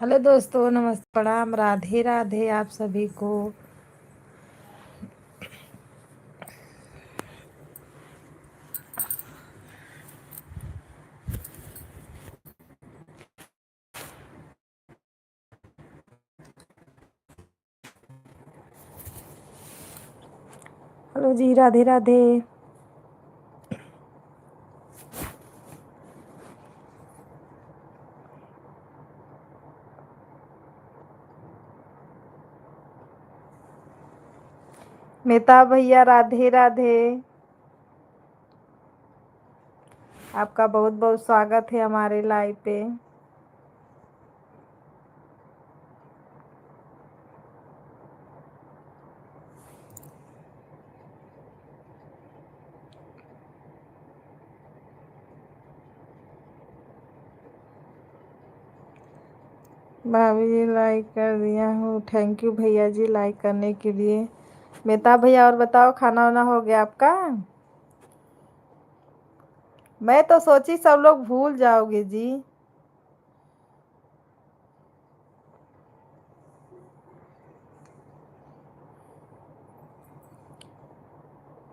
Hello दोस्तों, नमस्ते, प्रणाम, राधे राधे आप सभी को। हेलो जी, राधे राधे। मेहता भैया, राधे राधे। आपका बहुत बहुत स्वागत है हमारे लाइव पे। भाभी जी, लाइक कर दिया हूँ। थैंक यू भैया जी, लाइक करने के लिए। मेहता भैया, और बताओ, खाना वाना हो गया आपका? मैं तो सोची सब लोग भूल जाओगे जी।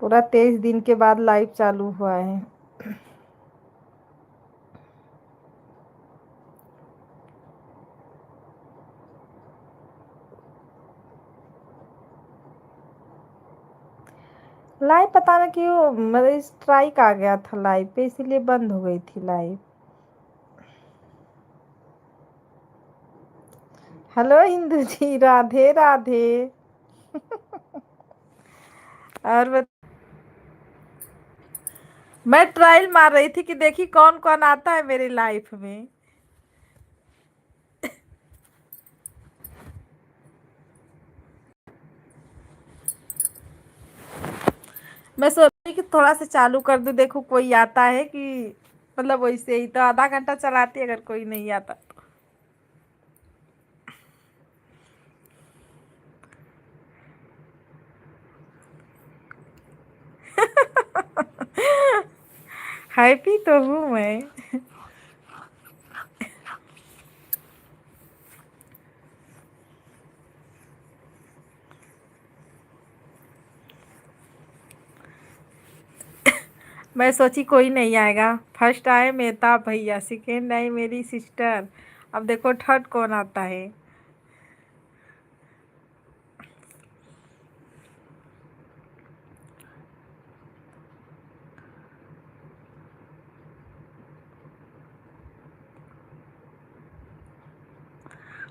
पूरा 23 दिन के बाद लाइव चालू हुआ है। लाइव पता ना क्यों, मतलब स्ट्राइक आ गया था लाइव पे, इसीलिए बंद हो गई थी लाइव। हेलो हिंदू जी, राधे राधे। और मैं ट्रायल मार रही थी कि देखी कौन कौन आता है मेरी लाइफ में। मैं सोच रही कि थोड़ा सा चालू कर दूं, देखो कोई आता है कि, मतलब वैसे ही तो आधा घंटा चलाती अगर कोई नहीं आता तो। हैप्पी तो हूँ मैं। मैं सोची कोई नहीं आएगा। फर्स्ट आए मेहता भैया, सेकेंड आई मेरी सिस्टर, अब देखो थर्ड कौन आता है।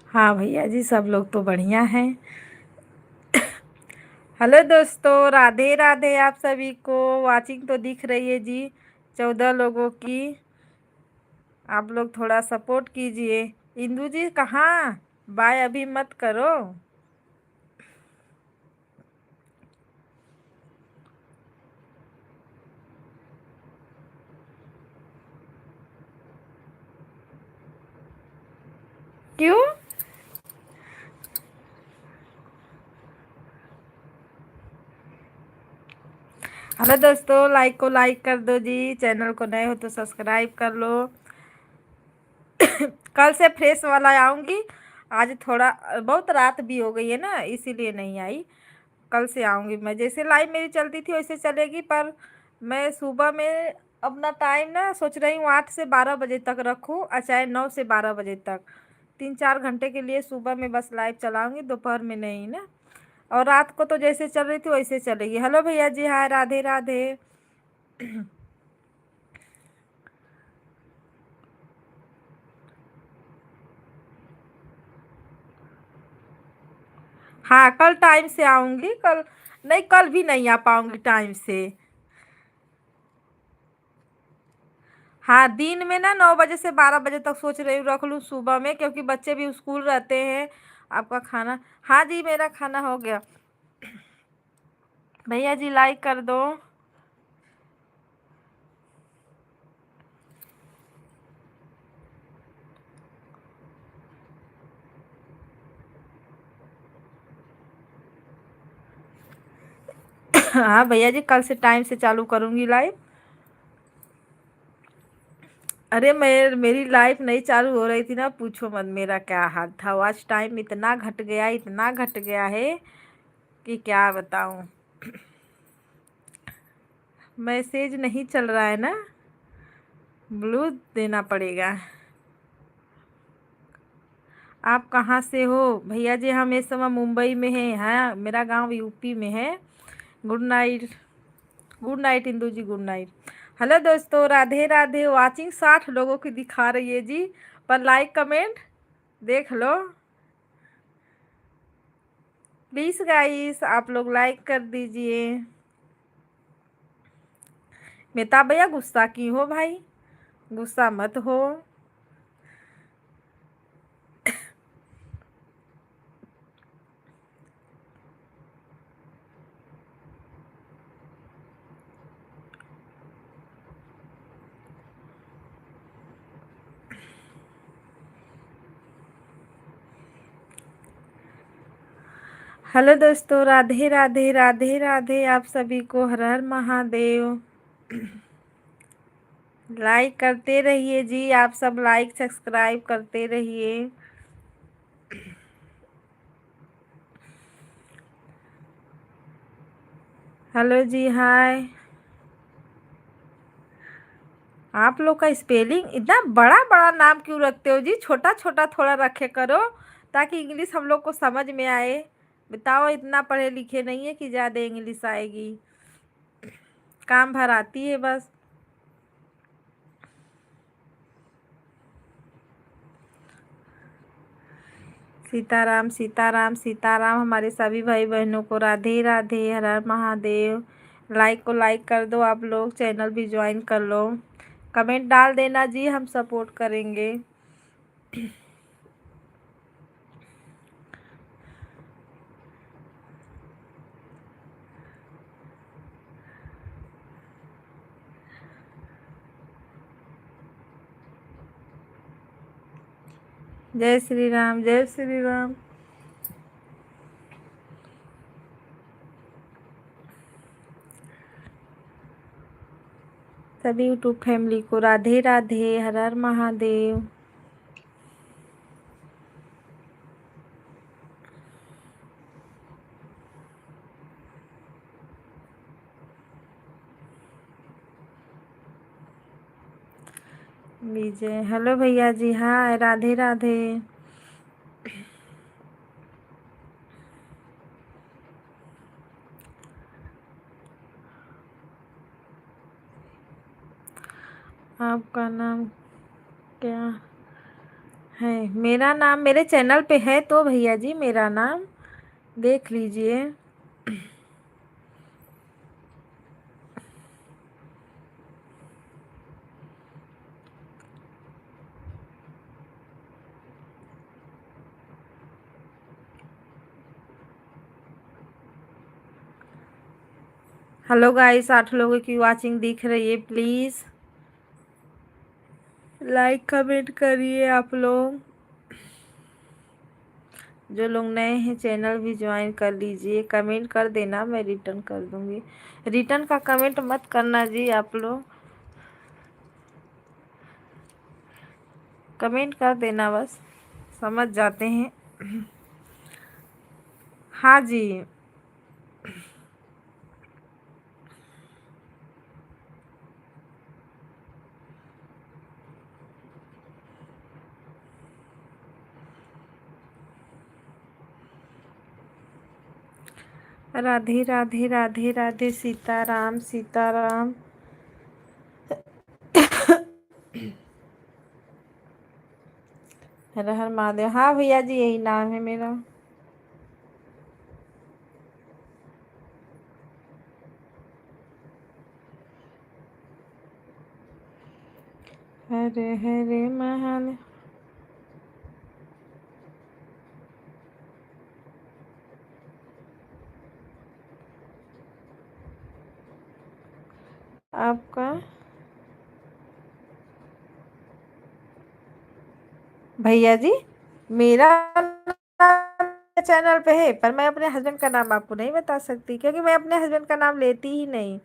हाँ भैया जी, सब लोग तो बढ़िया हैं। हेलो दोस्तों, राधे राधे आप सभी को। वाचिंग तो दिख रही है जी, 14 लोगों की। आप लोग थोड़ा सपोर्ट कीजिए। इंदू जी कहाँ? बाय अभी मत करो। क्यों? हेलो दोस्तों, लाइक को लाइक कर दो जी, चैनल को नए हो तो सब्सक्राइब कर लो। कल से फ्रेश वाला आऊँगी। आज थोड़ा बहुत रात भी हो गई है ना, इसीलिए नहीं आई। कल से आऊँगी मैं, जैसे लाइव मेरी चलती थी वैसे चलेगी, पर मैं सुबह में अपना टाइम ना सोच रही हूँ 8 से 12 बजे तक रखूँ, और चाहे 9 से 12 बजे तक। 3-4 घंटे के लिए सुबह में बस लाइव चलाऊँगी, दोपहर में नहीं ना। और रात को तो जैसे चल रही थी वैसे चलेगी। हेलो भैया जी, हाय, राधे राधे। हाँ, कल टाइम से आऊँगी। कल नहीं, कल भी नहीं आ पाऊँगी टाइम से। हाँ, दिन में ना 9 बजे से 12 बजे तक सोच रही हूँ रख लूँ सुबह में, क्योंकि बच्चे भी स्कूल रहते हैं। आपका खाना? हाँ जी, मेरा खाना हो गया। भैया जी लाइक कर दो। हाँ भैया जी, कल से टाइम से चालू करूँगी लाइव। अरे मेरी लाइफ नहीं चालू हो रही थी ना, पूछो मत मेरा क्या हाल था। वॉच टाइम इतना घट गया है कि क्या बताऊं। मैसेज नहीं चल रहा है ना, ब्लू देना पड़ेगा। आप कहाँ से हो भैया जी? हम इस समय मुंबई में हैं। हाँ, मेरा गांव यूपी में है। Good night. Good night Indu ji, good night. Hello दोस्तों, राधे राधे। वाचिंग 60 लोगों की दिखा रही है जी, पर लाइक कमेंट देख लो प्लीज गाइस, आप लोग लाइक कर दीजिए। मेहताब भैया गुस्सा क्यों हो भाई? गुस्सा मत हो। हेलो दोस्तों, राधे राधे राधे राधे। आप सभी को हर हर महादेव। लाइक करते रहिए जी, आप सब लाइक सब्सक्राइब करते रहिए। हेलो जी, हाय। आप लोग का स्पेलिंग इतना बड़ा बड़ा नाम क्यों रखते हो जी? छोटा छोटा थोड़ा रखे करो, ताकि इंग्लिश हम लोग को समझ में आए। बताओ, इतना पढ़े लिखे नहीं है कि ज़्यादा इंग्लिश आएगी। काम भर आती है बस। सीताराम सीताराम सीताराम। हमारे सभी भाई बहनों को राधे राधे, हर हर महादेव। लाइक को लाइक कर दो, आप लोग चैनल भी ज्वाइन कर लो। कमेंट डाल देना जी, हम सपोर्ट करेंगे। जय श्री राम, जय श्री राम। सभी यूट्यूब फैमिली को राधे राधे, हर हर महादेव। विजय, हेलो भैया जी, हाय, राधे राधे। आपका नाम क्या है? मेरा नाम मेरे चैनल पे है तो भैया जी, मेरा नाम देख लीजिए। हेलो गाइस, 8 लोगों की वाचिंग दिख रही है। प्लीज़ लाइक कमेंट करिए आप लोग। जो लोग नए हैं चैनल भी ज्वाइन कर लीजिए। कमेंट कर देना, मैं रिटर्न कर दूंगी। रिटर्न का कमेंट मत करना जी आप लोग, कमेंट कर देना बस, समझ जाते हैं। हाँ जी। राधे राधे राधे राधे। सीताराम सीताराम। हर हर महादेव। हाँ भैया जी, यही नाम है मेरा। हरे हरे महादेव। आपका भैया जी, मेरा नाम चैनल पे है, पर मैं अपने हस्बैंड का नाम आपको नहीं बता सकती, क्योंकि मैं अपने हस्बैंड का नाम लेती ही नहीं।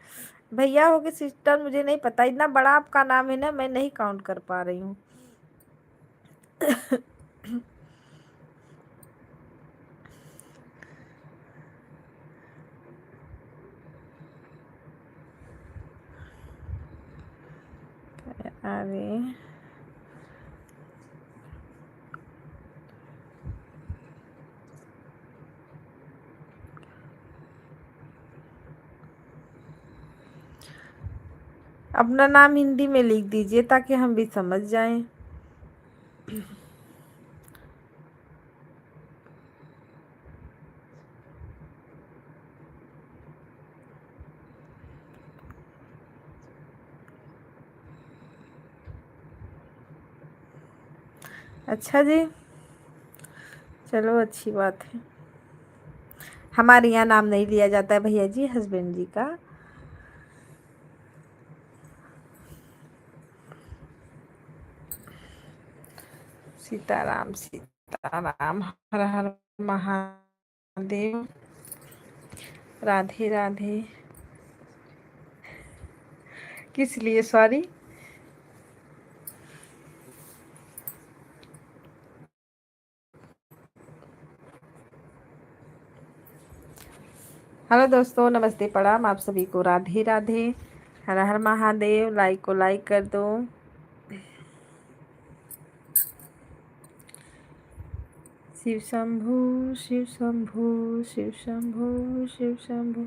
भैया हो कि सिस्टर मुझे नहीं पता, इतना बड़ा आपका नाम है ना, मैं नहीं काउंट कर पा रही हूँ। अरे अपना नाम हिंदी में लिख दीजिए ताकि हम भी समझ जाएं। अच्छा जी, चलो अच्छी बात है। हमारे यहाँ नाम नहीं लिया जाता है भैया जी, हस्बैंड जी का। सीताराम सीताराम, हर हर महादेव, राधे राधे। किस लिए सॉरी? हेलो दोस्तों, नमस्ते प्रणाम आप सभी को, राधे राधे, हर हर महादेव। लाइक को लाइक कर दो। शिव शंभू शिव शंभू शिव शंभू शिव शंभू।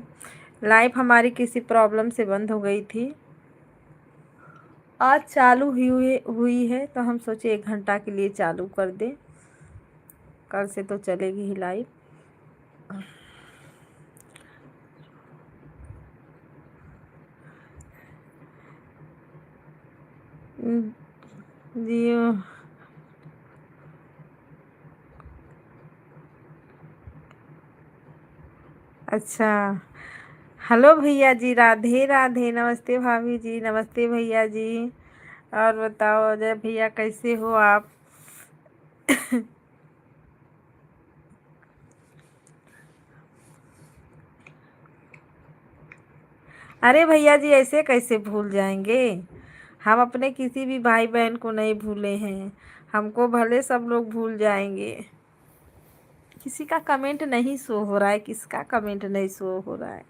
लाइफ हमारी किसी प्रॉब्लम से बंद हो गई थी, आज चालू हुई है, तो हम सोचे 1 घंटा के लिए चालू कर दें। कल से तो चलेगी ही लाइव। जी अच्छा। हेलो भैया जी, राधे राधे, नमस्ते भाभी जी, नमस्ते भैया जी। और बताओ अजय भैया कैसे हो आप? अरे भैया जी, ऐसे कैसे भूल जाएंगे? हम अपने किसी भी भाई बहन को नहीं भूले हैं। हमको भले सब लोग भूल जाएंगे। किसी का कमेंट नहीं शो हो रहा है, किसका कमेंट नहीं शो हो रहा है?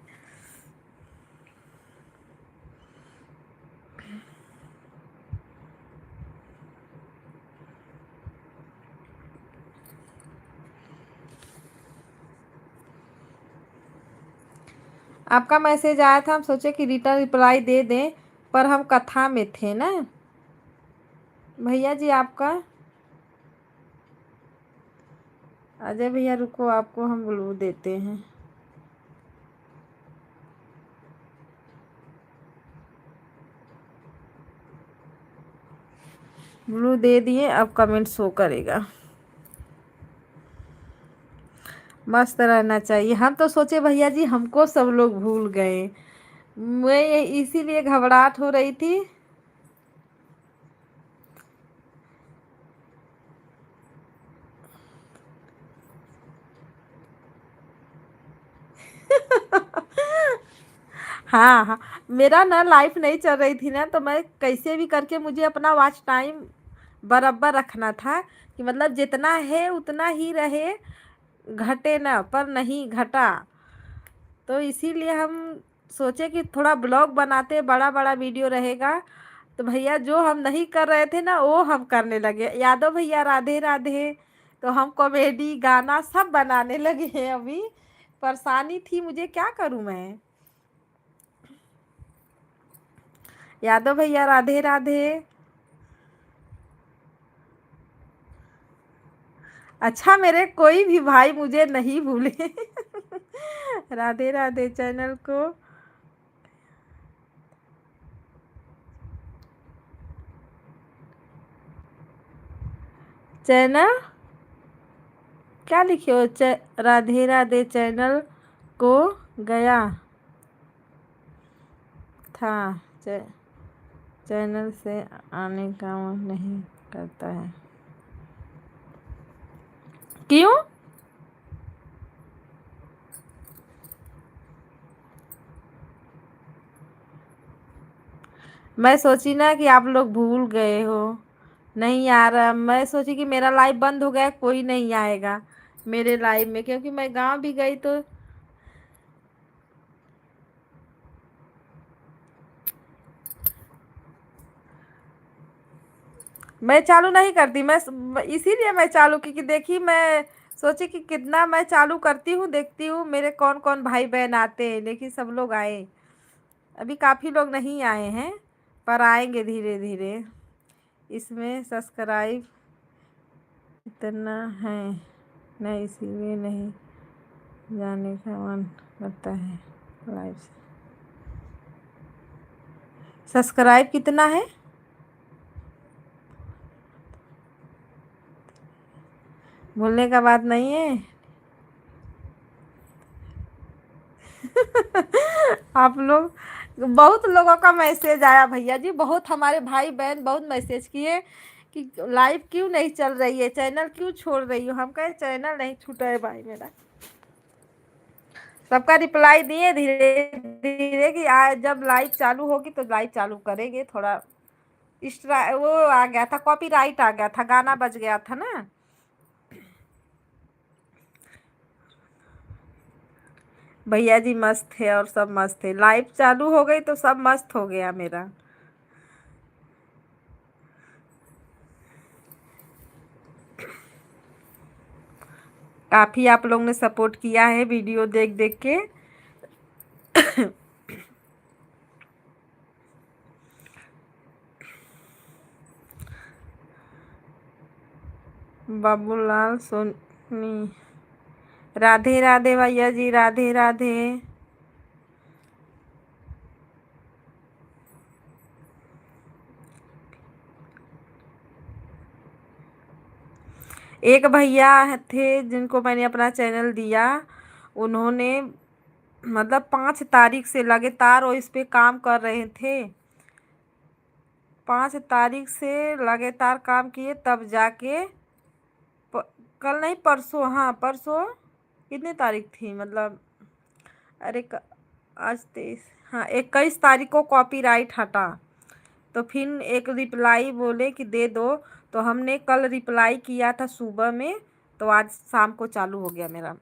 आपका मैसेज आया था, हम सोचे कि रिटर्न रिप्लाई दे दें, पर हम कथा में थे ना। भैया जी आपका, अजय भैया रुको, आपको हम ब्लू देते हैं। ब्लू दे दिए, अब कमेंट शो करेगा। मस्त रहना चाहिए। हम तो सोचे भैया जी हमको सब लोग भूल गए, मैं इसीलिए घबराहट हो रही थी। हाँ हाँ, मेरा ना लाइफ नहीं चल रही थी ना, तो मैं कैसे भी करके मुझे अपना वॉच टाइम बराबर रखना था, कि मतलब जितना है उतना ही रहे, घटे ना, पर नहीं घटा। तो इसीलिए हम सोचे कि थोड़ा ब्लॉग बनाते, बड़ा बड़ा वीडियो रहेगा। तो भैया जो हम नहीं कर रहे थे ना, वो हम करने लगे। यादव भैया राधे राधे। तो हम कॉमेडी गाना सब बनाने लगे हैं अभी। परेशानी थी मुझे, क्या करूं मैं। यादव भैया राधे राधे। अच्छा, मेरे कोई भी भाई मुझे नहीं भूले। राधे राधे चैनल को। चैनल क्या लिखे हो? राधे राधे चैनल को गया था। चैनल से आने का मन नहीं करता है, क्यों? मैं सोची ना कि आप लोग भूल गए हो। नहीं आ रहा, मैं सोची कि मेरा लाइव बंद हो गया, कोई नहीं आएगा मेरे लाइव में, क्योंकि मैं गांव भी गई तो। मैं चालू नहीं करती, मैं इसीलिए मैं चालू की कि देखी, मैं सोची कि कितना मैं चालू करती हूँ, देखती हूँ मेरे कौन कौन भाई बहन आते हैं, लेकिन सब लोग आए। अभी काफ़ी लोग नहीं आए हैं, पर आएंगे धीरे धीरे। इसमें सब्सक्राइब इतना है नहीं, इसीलिए नहीं जाने का मन करता है लाइव से। सब्सक्राइब कितना है? भूलने का बात नहीं है। आप लोग, बहुत लोगों का मैसेज आया भैया जी, बहुत हमारे भाई बहन बहुत मैसेज किए कि लाइव क्यों नहीं चल रही है, चैनल क्यों छोड़ रही हो। हम कहे चैनल नहीं छूटा है भाई मेरा। सबका रिप्लाई दिए धीरे धीरे कि आज जब लाइव चालू होगी तो लाइव चालू करेंगे। थोड़ा वो आ गया था, कॉपीराइट आ गया था, गाना बज गया था ना। भैया जी मस्त है और सब मस्त है, लाइव चालू हो गई तो सब मस्त हो गया मेरा। काफ़ी आप लोग ने सपोर्ट किया है वीडियो देख देख के। बाबूलाल सोनी, राधे राधे भैया जी, राधे राधे। एक भैया थे जिनको मैंने अपना चैनल दिया, उन्होंने मतलब 5 तारीख से लगातार वो इस पे काम कर रहे थे। 5 तारीख से लगातार काम किए तब जाके कल नहीं परसों, हाँ परसों, कितनी तारीख थी मतलब, अरे आज 23, हाँ 21 तारीख को कॉपीराइट हटा। तो फिर एक रिप्लाई बोले कि दे दो, तो हमने कल रिप्लाई किया था सुबह में, तो आज शाम को चालू हो गया मेरा।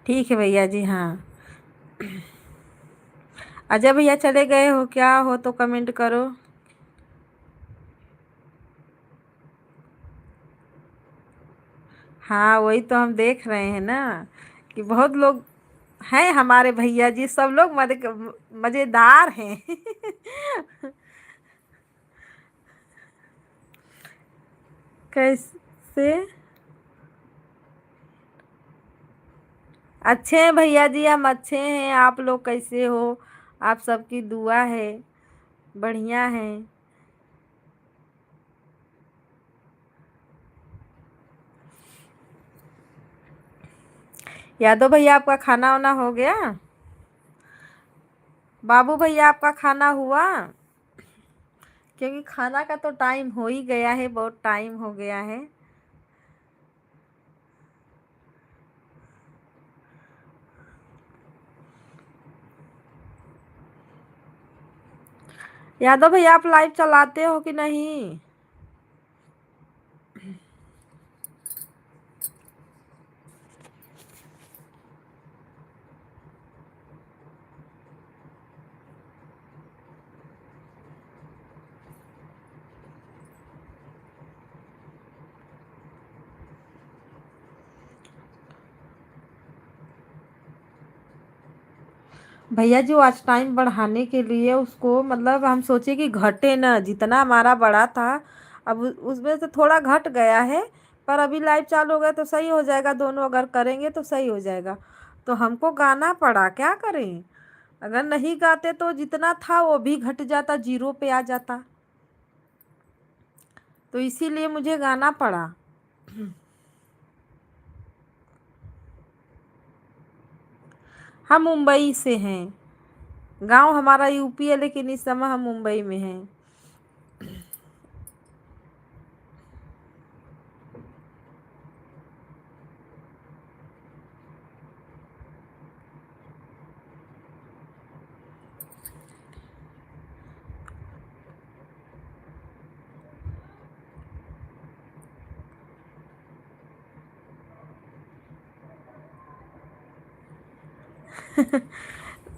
ठीक है भैया जी, हाँ। अजय भैया चले गए हो क्या, हो तो कमेंट करो। हाँ वही तो हम देख रहे हैं ना कि बहुत लोग हैं हमारे भैया जी, सब लोग मज़ेदार हैं। कैसे? अच्छे हैं भैया जी, हम अच्छे हैं। आप लोग कैसे हो? आप सबकी दुआ है, बढ़िया है। यादव भैया आपका खाना वाना हो गया? बाबू भैया आपका खाना हुआ? क्योंकि खाना का तो टाइम हो ही गया है, बहुत टाइम हो गया है। यादव भैया आप लाइव चलाते हो कि नहीं? भैया जी आज टाइम बढ़ाने के लिए उसको मतलब हम सोचे कि घटे ना, जितना हमारा बड़ा था अब उसमें से थोड़ा घट गया है। पर अभी लाइव चालू हो गया तो सही हो जाएगा, दोनों अगर करेंगे तो सही हो जाएगा। तो हमको गाना पड़ा, क्या करें? अगर नहीं गाते तो जितना था वो भी घट जाता, जीरो पे आ जाता। तो इसीलिए मुझे गाना पड़ा। हम मुंबई से हैं, गांव हमारा यूपी है, लेकिन इस समय हम मुंबई में हैं।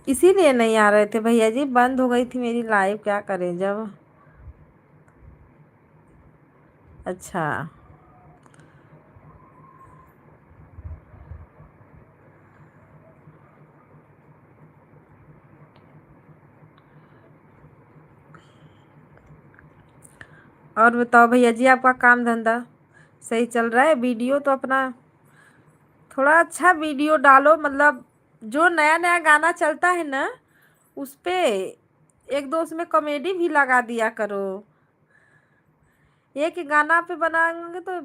इसीलिए नहीं आ रहे थे भैया जी, बंद हो गई थी मेरी लाइव, क्या करें जब। अच्छा। और बताओ भैया जी, आपका काम धंधा सही चल रहा है? वीडियो तो अपना थोड़ा अच्छा वीडियो डालो, मतलब जो नया नया गाना चलता है ना, उस पे एक दो उसमें कॉमेडी भी लगा दिया करो। एक ही गाना पे बनाएंगे तो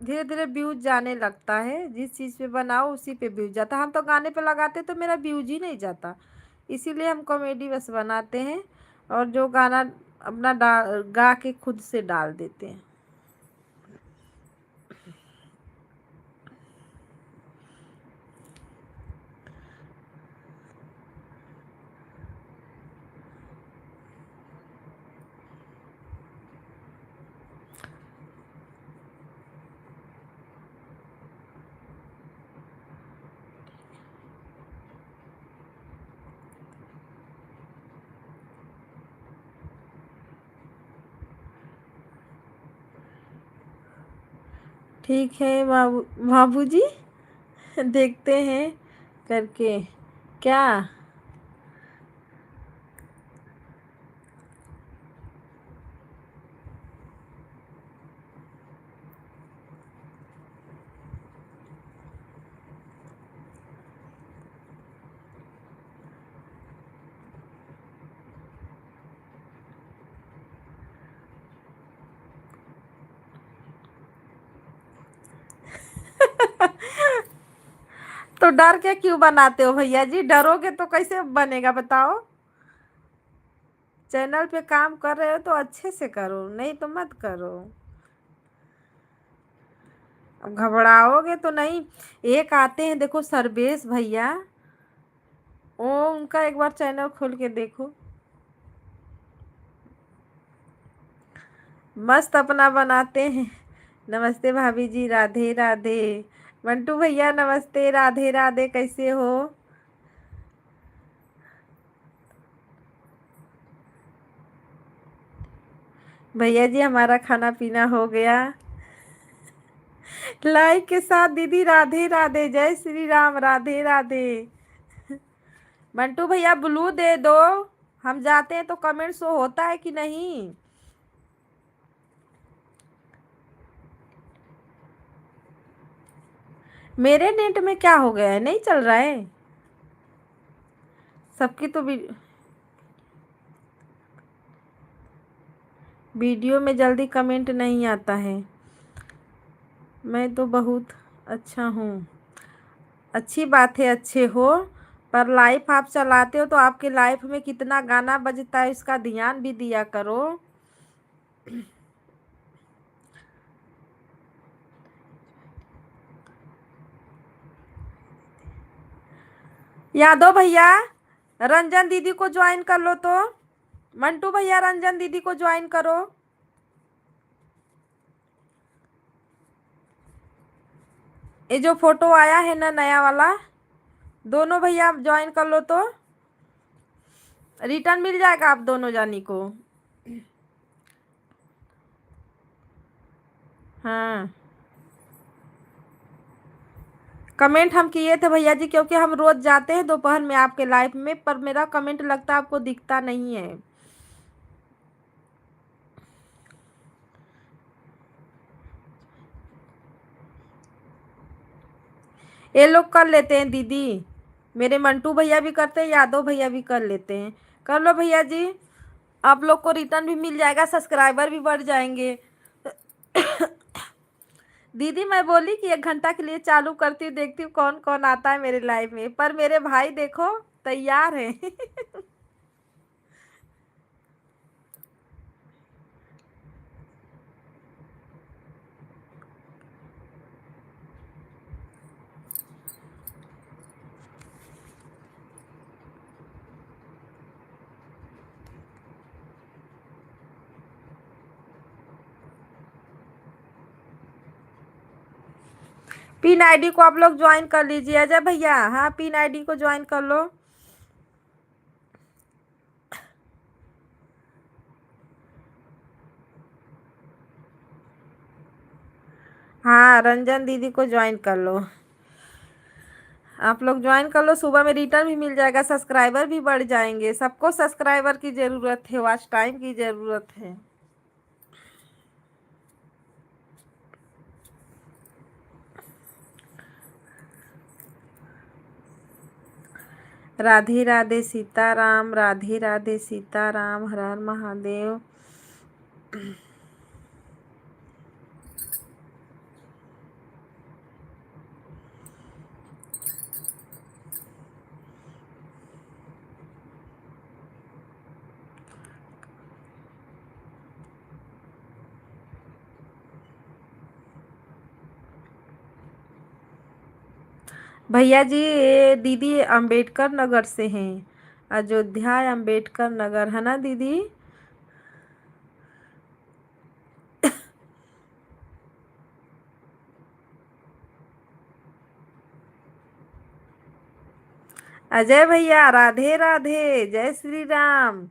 धीरे धीरे व्यूज जाने लगता है। जिस चीज़ पे बनाओ उसी पे व्यूज जाता है। हम तो गाने पे लगाते तो मेरा व्यूज ही नहीं जाता, इसीलिए हम कॉमेडी बस बनाते हैं और जो गाना अपना गा के खुद से डाल देते हैं। ठीक है बाबू जी, देखते हैं करके क्या। तो डर के क्यों बनाते हो भैया जी? डरोगे तो कैसे बनेगा बताओ? चैनल पे काम कर रहे हो तो अच्छे से करो, नहीं तो मत करो। अब घबराओगे तो नहीं। एक आते हैं देखो, सर्वेश भैया, वो उनका एक बार चैनल खोल के देखो, मस्त अपना बनाते हैं। नमस्ते भाभी जी, राधे राधे। मंटू भैया नमस्ते, राधे राधे, कैसे हो? भैया जी हमारा खाना पीना हो गया। लाइक के साथ दीदी, राधे राधे, जय श्री राम, राधे राधे। मंटू भैया ब्लू दे दो, हम जाते हैं तो कमेंट शो होता है कि नहीं? मेरे नेट में क्या हो गया है, नहीं चल रहा है? सबकी तो वीडियो में जल्दी कमेंट नहीं आता है। मैं तो बहुत अच्छा हूँ। अच्छी बात है, अच्छे हो, पर लाइफ आप चलाते हो तो आपके लाइफ में कितना गाना बजता है इसका ध्यान भी दिया करो। यादव भैया, रंजन दीदी को ज्वाइन कर लो तो। मंटू भैया रंजन दीदी को ज्वाइन करो। ये जो फोटो आया है ना नया वाला, दोनों भैया आप ज्वाइन कर लो तो रिटर्न मिल जाएगा आप दोनों जानी को। हाँ, कमेंट हम किए थे भैया जी, क्योंकि हम रोज जाते हैं दोपहर में आपके लाइफ में, पर मेरा कमेंट लगता है आपको दिखता नहीं है। ये लोग कर लेते हैं दीदी, मेरे मंटू भैया भी करते हैं, यादव भैया भी कर लेते हैं। कर लो भैया जी, आप लोग को रिटर्न भी मिल जाएगा, सब्सक्राइबर भी बढ़ जाएंगे। दीदी मैं बोली कि 1 घंटा के लिए चालू करती हूँ, देखती हूँ कौन कौन आता है मेरे लाइफ में, पर मेरे भाई देखो तैयार है। पिन आईडी को आप लोग ज्वाइन कर लीजिए अजय भैया। हाँ, पिन आईडी को ज्वाइन कर लो। हाँ, रंजन दीदी को ज्वाइन कर लो। आप लोग ज्वाइन कर लो, सुबह में रिटर्न भी मिल जाएगा, सब्सक्राइबर भी बढ़ जाएंगे। सबको सब्सक्राइबर की ज़रूरत है, वॉच टाइम की ज़रूरत है। राधे राधे सीताराम, राधे राधे सीताराम, हर हर महादेव। भैया जी, ये दीदी अंबेडकर नगर से हैं। अयोध्या अंबेडकर नगर है ना दीदी? अजय भैया राधे राधे, जय श्री राम।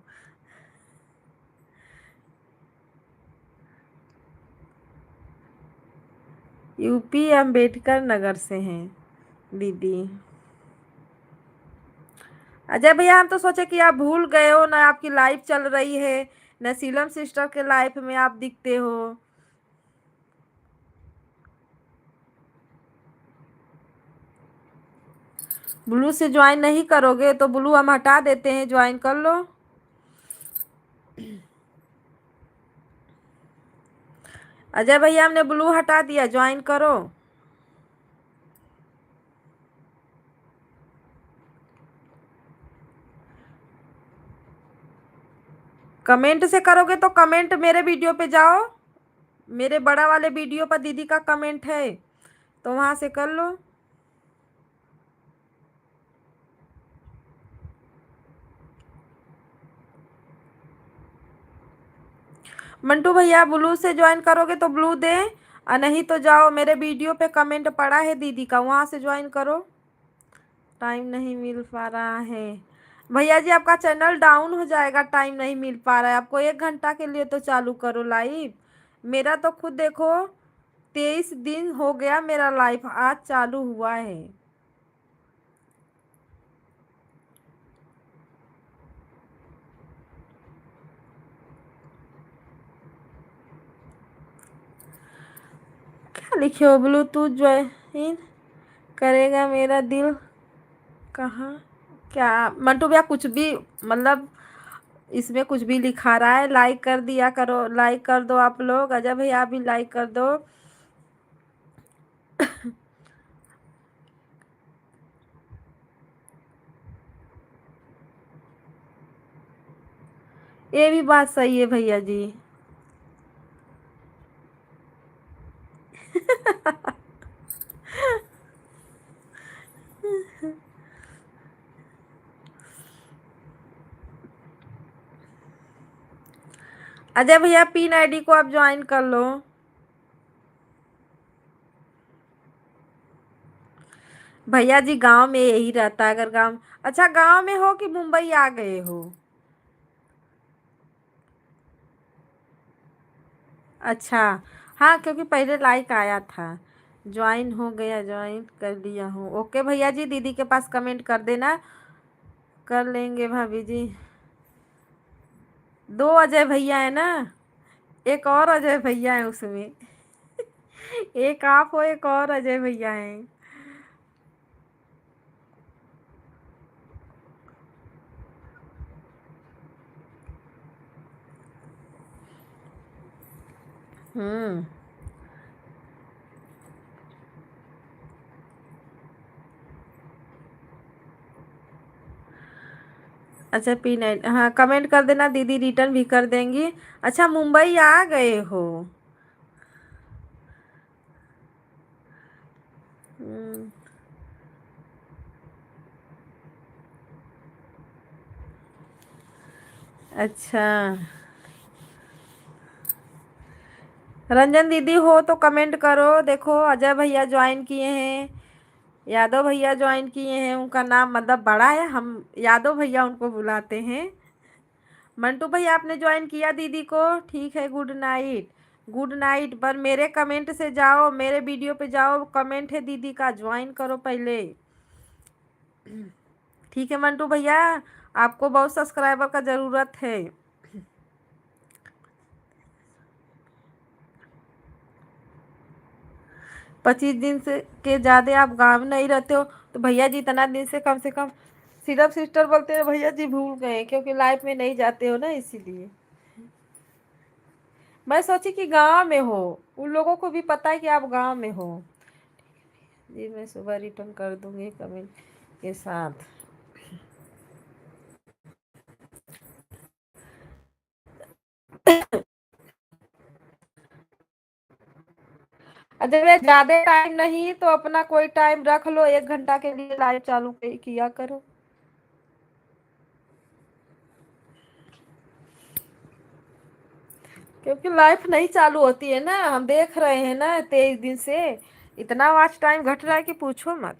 यूपी अंबेडकर नगर से हैं दीदी। अजय भैया, हम तो सोचे कि आप भूल गए हो ना, आपकी लाइव चल रही है, न सीलम सिस्टर के लाइव में आप दिखते हो। ब्लू से ज्वाइन नहीं करोगे तो ब्लू हम हटा देते हैं, ज्वाइन कर लो। अजय भैया, हमने ब्लू हटा दिया, ज्वाइन करो। कमेंट से करोगे तो कमेंट मेरे वीडियो पे जाओ, मेरे बड़ा वाले वीडियो पर दीदी का कमेंट है, तो वहां से कर लो। मंटू भैया, ब्लू से ज्वाइन करोगे तो ब्लू दे, और नहीं तो जाओ, मेरे वीडियो पे कमेंट पड़ा है दीदी का, वहां से ज्वाइन करो। टाइम नहीं मिल पा रहा है भैया जी, आपका चैनल डाउन हो जाएगा, टाइम नहीं मिल पा रहा है आपको। 1 घंटा के लिए तो चालू करो लाइव। मेरा तो खुद देखो, 23 दिन हो गया मेरा लाइव आज चालू हुआ है। क्या लिखे हो? ब्लूटूथ ज्वाइन करेगा मेरा दिल कहाँ? क्या मंटू भैया, कुछ भी मतलब इसमें कुछ भी लिखा रहा है, लाइक कर दिया करो, लाइक कर दो आप लोग। अजय भैया, आप भी लाइक कर दो। ये भी बात सही है भैया जी। अजय भैया, पिन आईडी को आप ज्वाइन कर लो। भैया जी, गांव में यही रहता है, अगर गांव, अच्छा गांव में हो कि मुंबई आ गए हो? अच्छा, हाँ, क्योंकि पहले लाइक आया था। ज्वाइन हो गया, ज्वाइन कर लिया हूँ। ओके भैया जी, दीदी के पास कमेंट कर देना, कर लेंगे भाभी जी। 2 अजय भैया है ना, एक और अजय भैया है उसमें। एक आप हो, एक और अजय भैया हैं। हम्म। अच्छा, P9, हाँ, कमेंट कर देना, दीदी रिटर्न भी कर देंगी। अच्छा, मुंबई आ गए हो? हम्म। अच्छा, रंजन दीदी हो तो कमेंट करो। देखो अजय भैया ज्वाइन किए हैं, यादव भैया ज्वाइन किए हैं, उनका नाम मतलब बड़ा है, हम यादव भैया उनको बुलाते हैं। मंटू भैया आपने ज्वाइन किया दीदी को, ठीक है, गुड नाइट। Good night. पर मेरे कमेंट से जाओ, मेरे वीडियो पे जाओ, कमेंट है दीदी का, ज्वाइन करो पहले। ठीक है मंटू भैया, आपको बहुत सब्सक्राइबर का ज़रूरत है। 25 दिन के ज़्यादा आप गाँव नहीं रहते हो तो भैया जी इतना दिन से कम सिर्फ सिस्टर बोलते हैं भैया जी, भूल गए क्योंकि लाइफ में नहीं जाते हो ना, इसीलिए। मैं सोची कि गांव में हो, उन लोगों को भी पता है कि आप गांव में हो। जी मैं सुबह रिटर्न कर दूंगी कमेंट के साथ। अगर ज्यादा टाइम नहीं तो अपना कोई टाइम रख लो, 1 घंटा के लिए लाइव चालू किया करो। क्योंकि लाइफ नहीं चालू होती है ना, हम देख रहे हैं ना 23 दिन से इतना वॉच टाइम घट रहा है कि पूछो मत।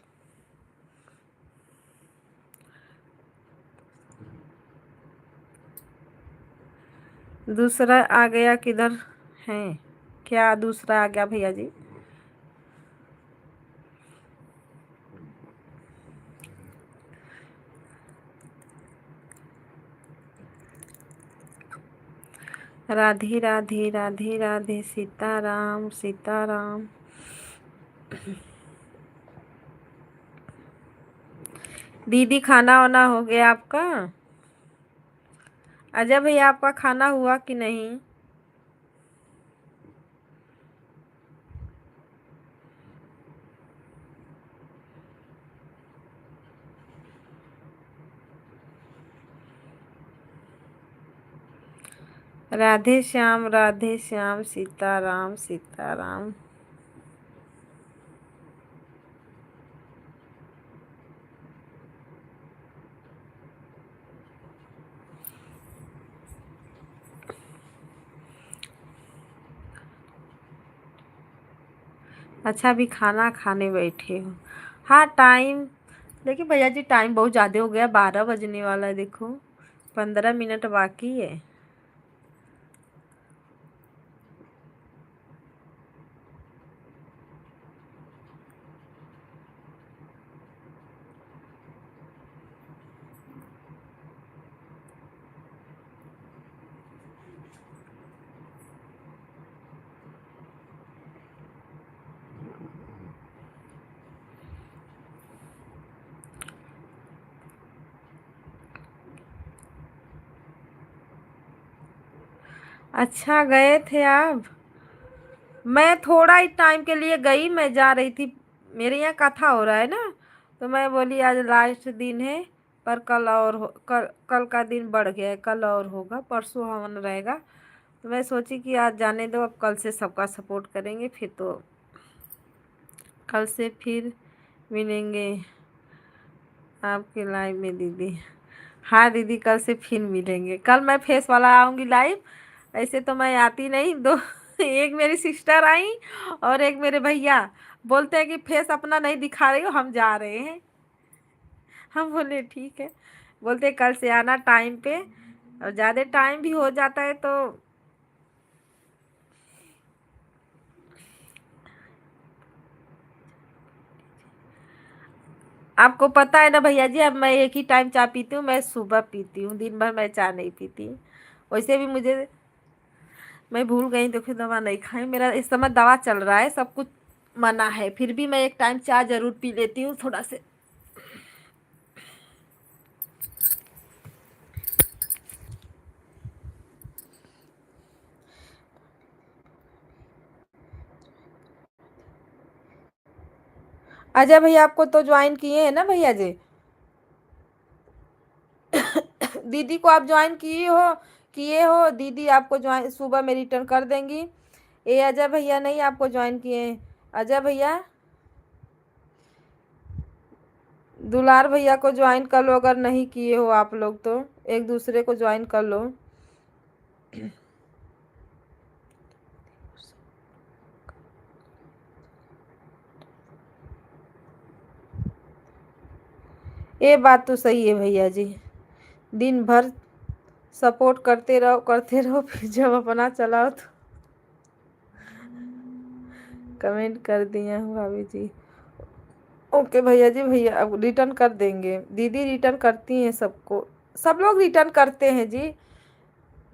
दूसरा आ गया किधर है? क्या दूसरा आ गया भैया जी? राधे राधे राधे राधे, सीताराम सीताराम। दीदी खाना वाना हो गया आपका? अजय भैया आपका खाना हुआ कि नहीं? राधे श्याम सीताराम सीताराम। अच्छा अभी खाना खाने बैठे हो? हाँ टाइम, लेकिन भैया जी टाइम बहुत ज़्यादा हो गया, 12 बजने वाला है, देखो 15 मिनट बाकी है। अच्छा गए थे आप? मैं थोड़ा ही टाइम के लिए गई, मैं जा रही थी, मेरे यहाँ कथा हो रहा है ना, तो मैं बोली आज लास्ट दिन है, पर कल और कल का दिन बढ़ गया है, कल और होगा, परसों हवन रहेगा। तो मैं सोची कि आज जाने दो, अब कल से सबका सपोर्ट करेंगे, फिर तो कल से फिर मिलेंगे आपके लाइव में दीदी। हाँ दीदी कल से फिर मिलेंगे, कल मैं फेस वाला आऊँगी लाइव। ऐसे तो मैं आती नहीं, दो एक मेरी सिस्टर आई और एक मेरे भैया बोलते हैं कि फेस अपना नहीं दिखा रही हो, हम जा रहे हैं। हम बोले ठीक है, बोलते कल से आना टाइम पे, और ज़्यादा टाइम भी हो जाता है तो। आपको पता है ना भैया जी, अब मैं एक ही टाइम चाय पीती हूँ, मैं सुबह पीती हूँ, दिन भर मैं चाय नहीं पीती। वैसे भी मुझे, मैं भूल गई, देखो दवा नहीं खाई, मेरा इस समय दवा चल रहा है, सब कुछ मना है, फिर भी मैं एक टाइम चाय जरूर पी लेती हूँ थोड़ा से। अजय भैया आपको तो ज्वाइन किए हैं ना भैया जी? दीदी को आप ज्वाइन किए हो दीदी आपको ज्वाइन सुबह में रिटर्न कर देंगी। ये अजय भैया नहीं आपको ज्वाइन किए हैं। अजय भैया, दुलार भैया को ज्वाइन कर लो, अगर नहीं किए हो आप लोग तो एक दूसरे को ज्वाइन कर लो। ये बात तो सही है भैया जी, दिन भर सपोर्ट करते रहो, फिर जब अपना चलाओ तो कमेंट कर दिया हूँ भाभी जी। ओके भैया जी, भैया अब रिटर्न कर देंगे, दीदी रिटर्न करती हैं सबको, सब लोग रिटर्न करते हैं जी।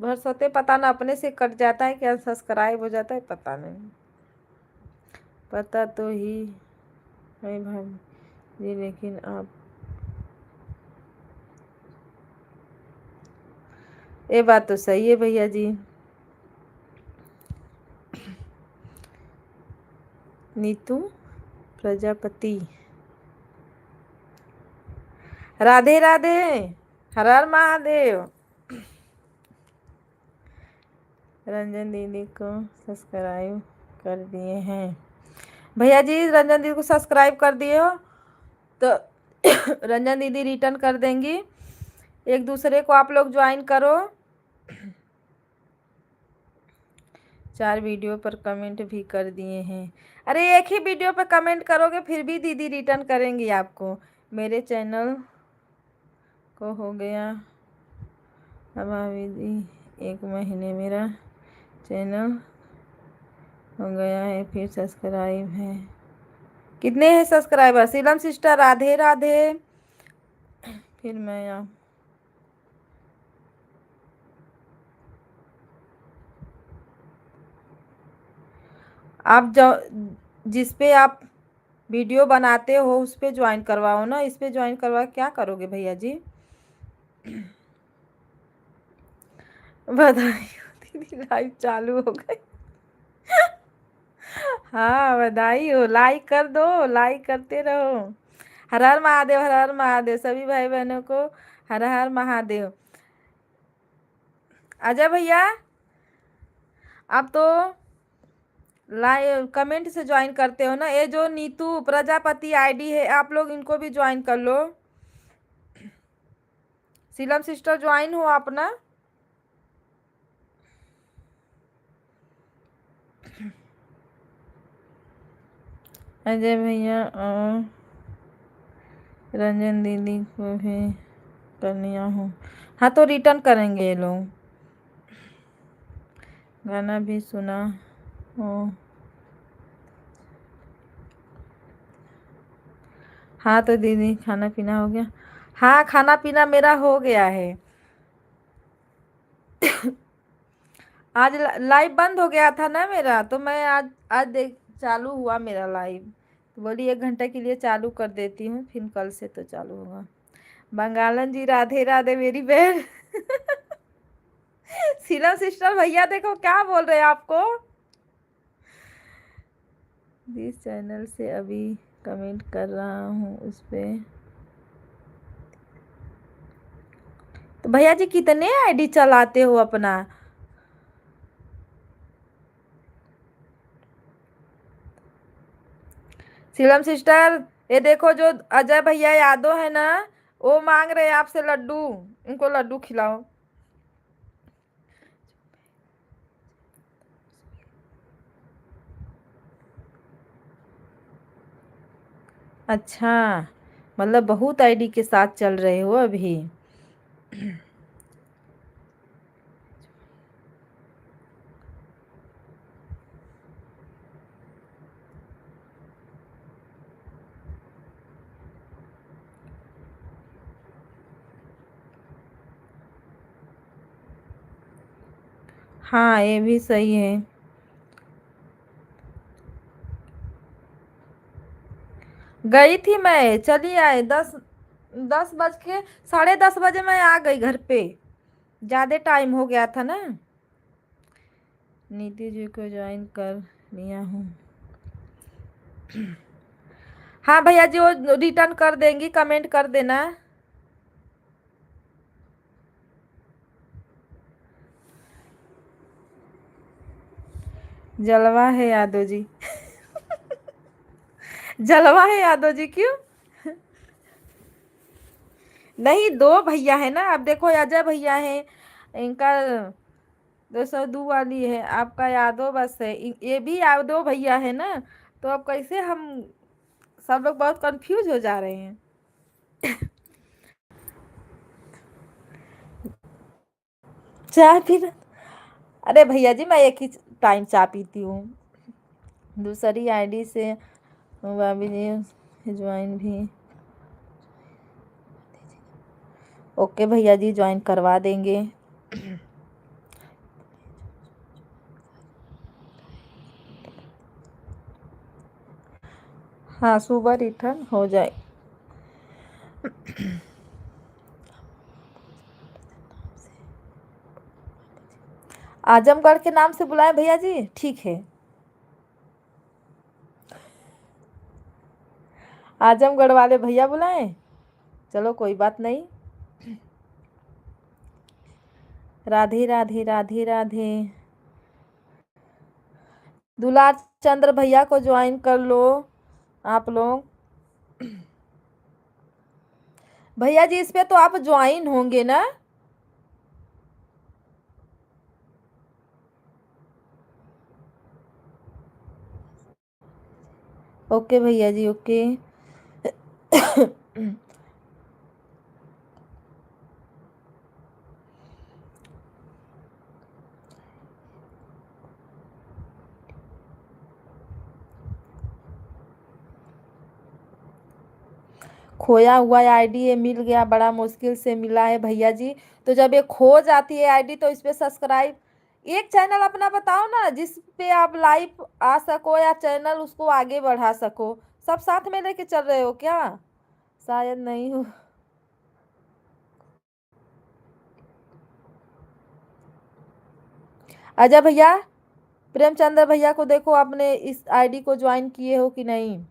भरसते पता ना अपने से कट जाता है क्या, सब्सक्राइब हो जाता है, पता नहीं, पता तो ही है भाभी जी, लेकिन आप ये बात तो सही है भैया जी। नीतू प्रजापति, राधे राधे, हर हर महादेव। रंजन दीदी को सब्सक्राइब कर दिए हैं भैया जी, रंजन दीदी को सब्सक्राइब कर दिए हो तो रंजन दीदी रिटर्न कर देंगी। एक दूसरे को आप लोग ज्वाइन करो। 4 वीडियो पर कमेंट भी कर दिए हैं। अरे एक ही वीडियो पर कमेंट करोगे फिर भी दीदी रिटर्न करेंगी आपको। मेरे चैनल को हो गया अब भाभी जी 1 महीने मेरा चैनल हो गया है, फिर सब्सक्राइब है। कितने हैं सब्सक्राइबर? सीलम सिस्टर राधे राधे। फिर मैं आप जो जिस पे आप वीडियो बनाते हो उस पे ज्वाइन करवाओ ना, इस पे ज्वाइन करवा क्या करोगे भैया जी? बधाई हो दीदी, लाइव चालू हो गई। हाँ बधाई हो, लाइक कर दो, लाइक करते रहो। हर हर महादेव, हर हर महादेव, सभी भाई बहनों को हर हर महादेव। अजय भैया आप तो लाइव कमेंट से ज्वाइन करते हो ना, ये जो नीतू प्रजापति आईडी है आप लोग इनको भी ज्वाइन कर लो। सीलम सिस्टर ज्वाइन हो आप ना। अजय भैया और रंजन दीदी को भी करनिया हूँ। हाँ तो रिटर्न करेंगे ये लोग। गाना भी सुना हो। हाँ तो दीदी खाना पीना हो गया? हाँ खाना पीना मेरा हो गया है। आज लाइव बंद हो गया था ना मेरा, तो मैं आज आज देख चालू हुआ मेरा लाइव, तो बोली 1 घंटे के लिए चालू कर देती हूँ, फिर कल से तो चालू होगा। बंगालन जी राधे राधे मेरी बहन। सीलम सिस्टर भैया देखो क्या बोल रहे हैं आपको। जिस चैनल से अभी कमेंट कर रहा हूँ उस पे तो भैया जी कितने आईडी चलाते हो अपना? सीलम सिस्टर ये देखो जो अजय भैया यादव है ना, वो मांग रहे हैं आपसे लड्डू, उनको लड्डू खिलाओ। अच्छा, मतलब बहुत आईडी के साथ चल रहे हो अभी। हाँ ये भी सही है। गई थी मैं, चली आए 10 बज के 10:30 बजे मैं आ गई घर पे, ज़्यादा टाइम हो गया था ना। नीति जी को ज्वाइन कर लिया हूँ। हाँ भैया जी वो रिटर्न कर देंगी, कमेंट कर देना। जलवा है यादव जी। जलवा है यादव जी क्यों? नहीं 2 भैया है ना, अब देखो अजय भैया है, इनका 202 वाली है, आपका यादव बस है, ये भी यादव भैया है ना, तो अब कैसे हम सब लोग बहुत कंफ्यूज हो जा रहे हैं। चाय पी रहा। अरे भैया जी, मैं एक ही टाइम चाय पीती हूँ। दूसरी आईडी से भाभी जी ज्वाइन भी। ओके भैया जी, ज्वाइन करवा देंगे। हाँ, सुबह रिटर्न हो जाए। आजमगढ़ के नाम से बुलाए भैया जी, ठीक है। आजमगढ़ वाले भैया बुलाएं, चलो कोई बात नहीं। राधे राधे राधे राधे। दुलार चंद्र भैया को ज्वाइन कर लो आप लोग। भैया जी, इस पे तो आप ज्वाइन होंगे ना? ओके भैया जी, ओके। खोया हुआ आईडी ये मिल गया, बड़ा मुश्किल से मिला है भैया जी। तो जब ये खो जाती है आईडी तो इस पे सब्सक्राइब, एक चैनल अपना बताओ ना जिस पे आप लाइव आ सको या चैनल उसको आगे बढ़ा सको। सब साथ में लेके चल रहे हो क्या? शायद नहीं हो। अजय भैया, प्रेमचंद्र भैया को देखो, आपने इस आईडी को ज्वाइन किए हो कि नहीं?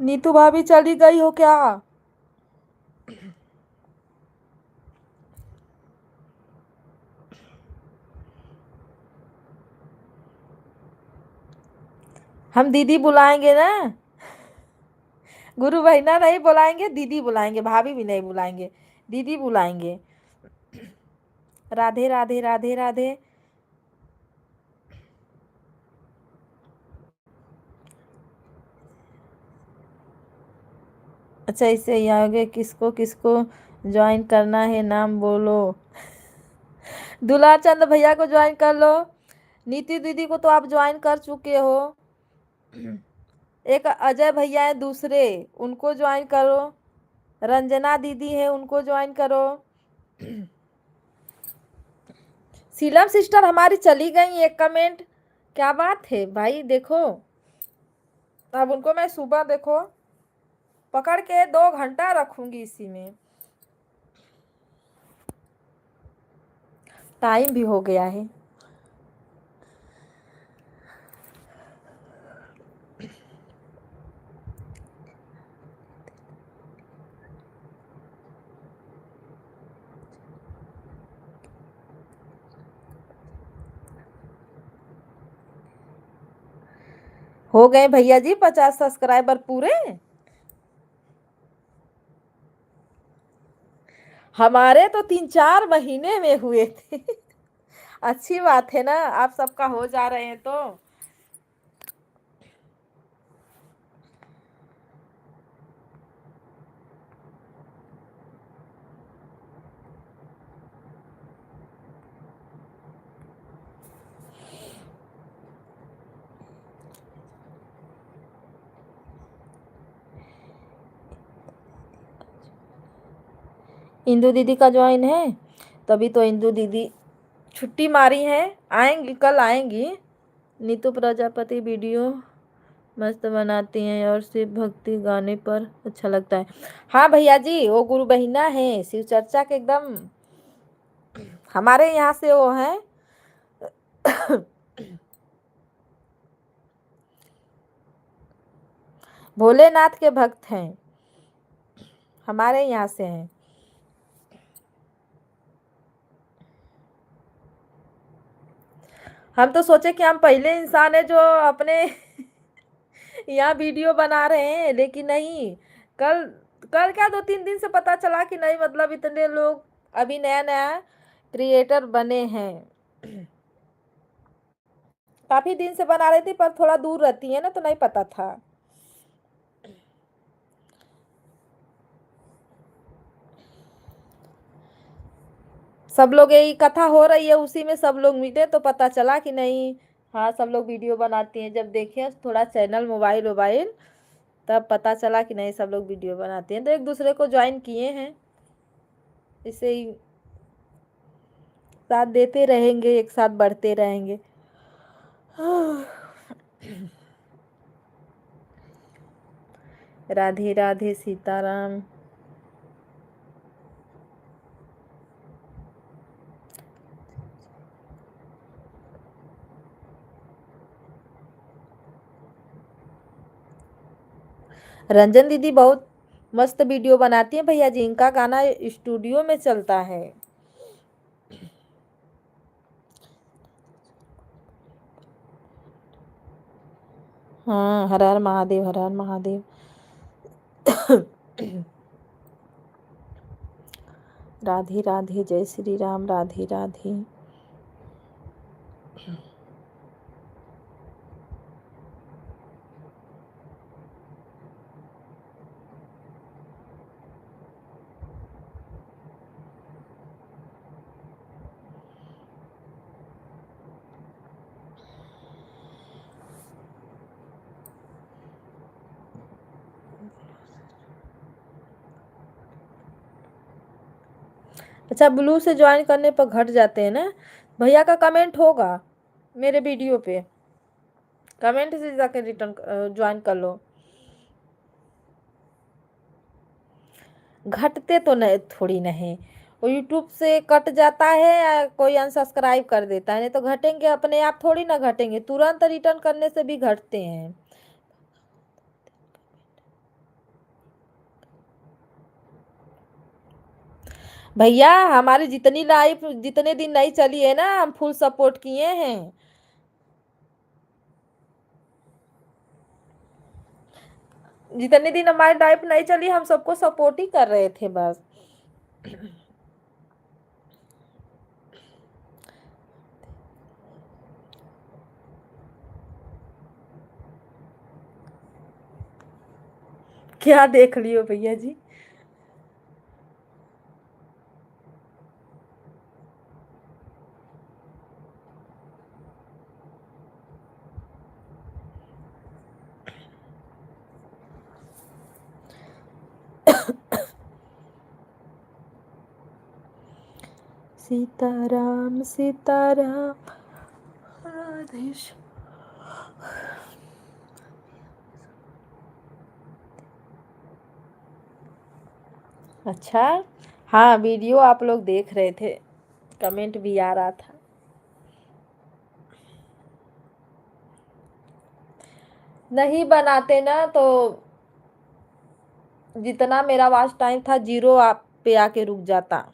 नीतू भाभी चली गई हो क्या? हम दीदी बुलाएंगे ना। गुरु बहिना नहीं बुलाएंगे, दीदी बुलाएंगे, भाभी भी नहीं बुलाएंगे, दीदी बुलाएंगे। राधे राधे राधे राधे। अच्छा, इससे ही आओगे, किसको किसको ज्वाइन करना है नाम बोलो। दुलार चंद भैया को ज्वाइन कर लो। नीति दीदी को तो आप ज्वाइन कर चुके हो। एक अजय भैया है दूसरे, उनको ज्वाइन करो। रंजना दीदी है, उनको ज्वाइन करो। सीलम सिस्टर हमारी चली गई, एक कमेंट। क्या बात है भाई, देखो। अब उनको मैं सुबह देखो पकड़ के 2 घंटा रखूंगी इसी में। टाइम भी हो गया है। हो गए भैया जी 50 सब्सक्राइबर पूरे। हमारे तो 3-4 महीने में हुए थे। अच्छी बात है ना, आप सबका हो जा रहे हैं तो। इंदू दीदी का ज्वाइन है, तभी तो इंदू दीदी छुट्टी मारी है। आएंगी, कल आएंगी। नीतू प्रजापति वीडियो मस्त बनाती हैं और सिर्फ भक्ति गाने पर अच्छा लगता है। हाँ भैया जी, वो गुरु बहिना है शिव चर्चा के एकदम, हमारे यहाँ से वो है। भोलेनाथ के भक्त हैं, हमारे यहाँ से हैं। हम तो सोचे कि हम पहले इंसान है जो अपने यहाँ वीडियो बना रहे हैं, लेकिन नहीं। कल कल क्या 2-3 दिन से पता चला कि नहीं, मतलब इतने लोग अभी नया नया क्रिएटर बने हैं। काफ़ी दिन से बना रही थी, पर थोड़ा दूर रहती है ना, तो नहीं पता था। सब लोग यही कथा हो रही है, उसी में सब लोग मिले तो पता चला कि नहीं, हाँ सब लोग वीडियो बनाती हैं। जब देखे थोड़ा चैनल मोबाइल वोबाइल, तब पता चला कि नहीं सब लोग वीडियो बनाते हैं, तो एक दूसरे को ज्वाइन किए हैं। इसे ही साथ देते रहेंगे, एक साथ बढ़ते रहेंगे। राधे राधे सीताराम। रंजन दीदी बहुत मस्त वीडियो बनाती हैं भैया जी, इनका गाना स्टूडियो में चलता है। हाँ, हर हर महादेव, हर हर महादेव। राधे राधे, जय श्री राम, राधे राधे। अच्छा, ब्लू से ज्वाइन करने पर घट जाते हैं ना? भैया का कमेंट होगा मेरे वीडियो पे, कमेंट से जाके रिटर्न ज्वाइन कर लो। घटते तो नहीं, थोड़ी नहीं, वो यूट्यूब से कट जाता है या कोई अनसब्सक्राइब कर देता है, नहीं तो घटेंगे अपने आप थोड़ी ना घटेंगे, तुरंत रिटर्न करने से भी घटते हैं। भैया हमारी जितनी लाइफ जितने दिन नहीं चली है ना, हम फुल सपोर्ट किए हैं। जितने दिन हमारी लाइफ नहीं चली, हम सबको सपोर्ट ही कर रहे थे बस। क्या देख लियो भैया जी? सीताराम सीताराम, राधे अच्छा, हाँ वीडियो आप लोग देख रहे थे, कमेंट भी आ रहा था। नहीं बनाते ना तो जितना मेरा वॉच टाइम था, जीरो आप पे आके रुक जाता।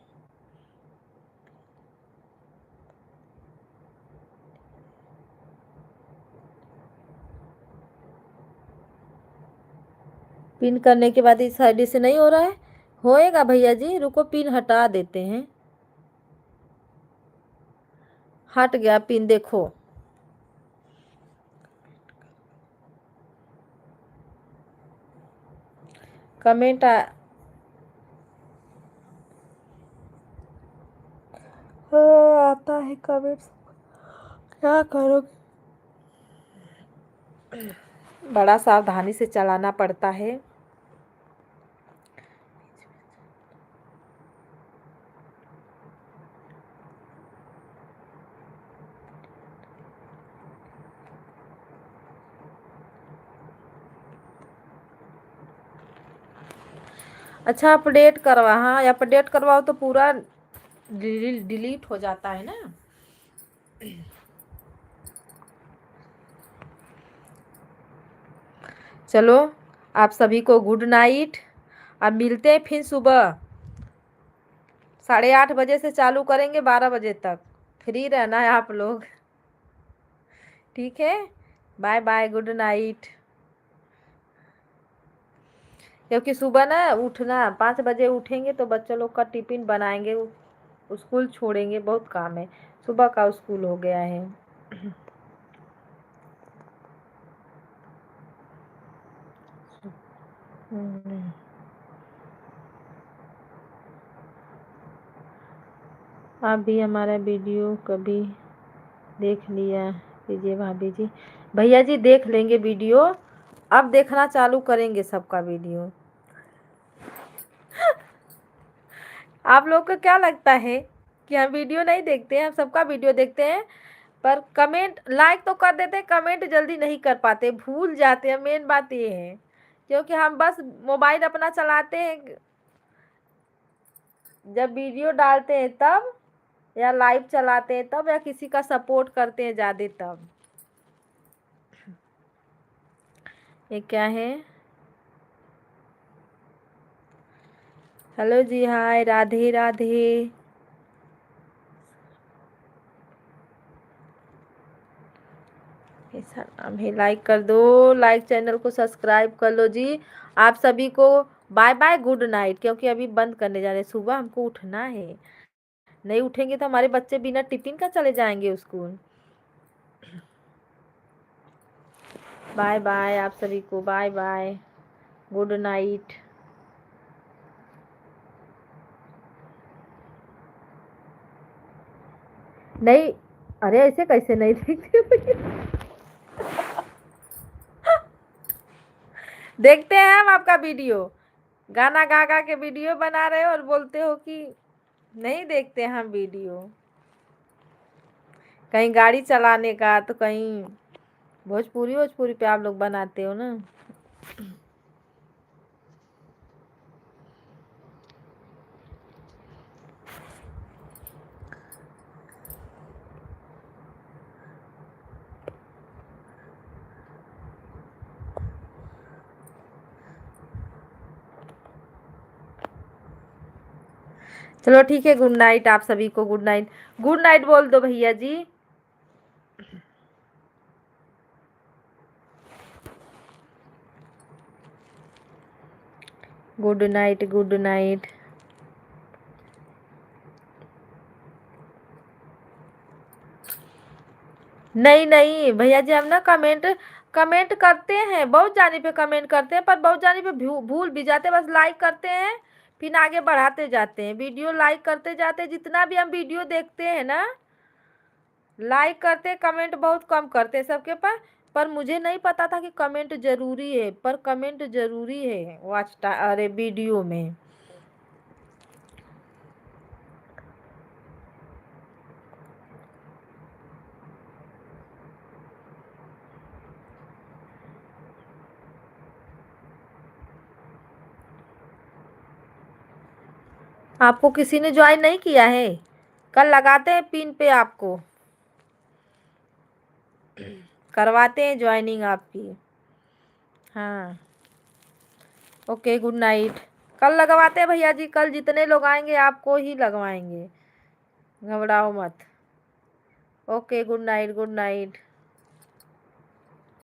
पिन करने के बाद इस आईडी से नहीं हो रहा है, होएगा भैया जी, रुको पिन हटा देते हैं। हट गया पिन, देखो। कमेंट आता है कमेंट, क्या करो, बड़ा सावधानी से चलाना पड़ता है। अच्छा, अपडेट करवा, हाँ अपडेट करवाओ तो पूरा डिलीट हो जाता है ना। चलो, आप सभी को गुड नाइट। अब मिलते हैं फिर सुबह 8:30 बजे से चालू करेंगे, 12 बजे तक फ्री रहना है आप लोग, ठीक है? Bye bye, good night. क्योंकि सुबह ना उठना, 5 बजे उठेंगे तो बच्चों लोग का टिफिन बनाएंगे, स्कूल छोड़ेंगे, बहुत काम है, सुबह का स्कूल हो गया है। हम्म, आप भी हमारा वीडियो कभी देख लिया कीजिए भाभी जी। भैया जी देख लेंगे वीडियो, अब देखना चालू करेंगे सबका वीडियो। आप लोग को क्या लगता है कि हम वीडियो नहीं देखते हैं? हम सबका वीडियो देखते हैं, पर कमेंट लाइक तो कर देते हैं, कमेंट जल्दी नहीं कर पाते, भूल जाते हैं, मेन बात ये है। क्योंकि हम बस मोबाइल अपना चलाते हैं, जब वीडियो डालते हैं तब, या लाइव चलाते हैं तब, या किसी का सपोर्ट करते हैं ज़्यादा तब। ये क्या है? हेलो जी, हाय, राधे राधे। ऐसा नाम है, लाइक कर दो, लाइक, चैनल को सब्सक्राइब कर लो जी। आप सभी को बाय बाय, गुड नाइट, क्योंकि अभी बंद करने जा रहे हैं, सुबह हमको उठना है। नहीं उठेंगे तो हमारे बच्चे बिना टिफिन का चले जाएंगे स्कूल। बाय बाय आप सभी को, बाय बाय, गुड नाइट। नहीं, अरे ऐसे कैसे नहीं देखते? देखते हैं हम आपका वीडियो, गाना गा गा के वीडियो बना रहे हो और बोलते हो कि नहीं देखते हम वीडियो। कहीं गाड़ी चलाने का तो कहीं भोजपुरी भोजपुरी पे आप लोग बनाते हो ना। चलो ठीक है, गुड नाइट आप सभी को, गुड नाइट। गुड नाइट बोल दो भैया जी। Good night, good night. नहीं नहीं भैया जी, हम ना कमेंट कमेंट करते हैं, बहुत जाने पे कमेंट करते हैं, पर बहुत जाने पे भूल भी जाते हैं, बस लाइक करते हैं, फिर आगे बढ़ाते जाते हैं, वीडियो लाइक करते जाते हैं, जितना भी हम वीडियो देखते हैं ना, लाइक करते हैं, कमेंट बहुत कम करते हैं सबके पास। पर मुझे नहीं पता था कि कमेंट जरूरी है, पर कमेंट जरूरी है अरे वीडियो में। आपको किसी ने ज्वाइन नहीं किया है? कल लगाते हैं पिन पे आपको, करवाते हैं ज्वाइनिंग आपकी। हाँ, ओके, गुड नाइट। कल लगवाते हैं भैया जी, कल जितने लोग आएंगे आपको ही लगवाएंगे, घबराओ मत। Okay, good night, good night.